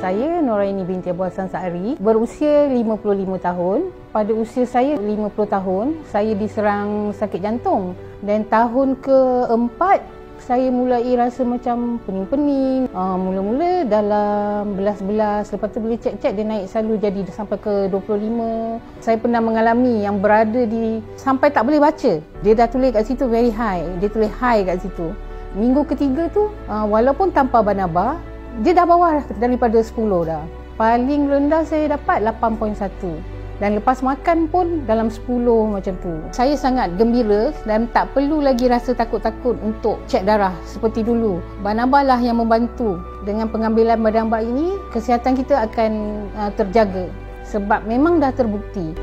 Saya Noraini binti Abu Hassan Saari, berusia 55 tahun. Pada usia saya 50 tahun, saya diserang sakit jantung. Dan tahun keempat, saya mulai rasa macam pening-pening. Mula-mula dalam belas-belas, lepas tu boleh cek-cek dia naik selalu jadi sampai ke 25. Saya pernah mengalami yang berada di sampai tak boleh baca. Dia dah tulis kat situ very high. Dia tulis high kat situ. Minggu ketiga tu, walaupun tanpa banaba, dia dah bawah daripada 10 dah. Paling rendah saya dapat 8.1. Dan lepas makan pun dalam 10 macam tu. Saya sangat gembira dan tak perlu lagi rasa takut-takut untuk cek darah seperti dulu. Banaba lah yang membantu. Dengan pengambilan Banaba ini, kesihatan kita akan terjaga. Sebab memang dah terbukti.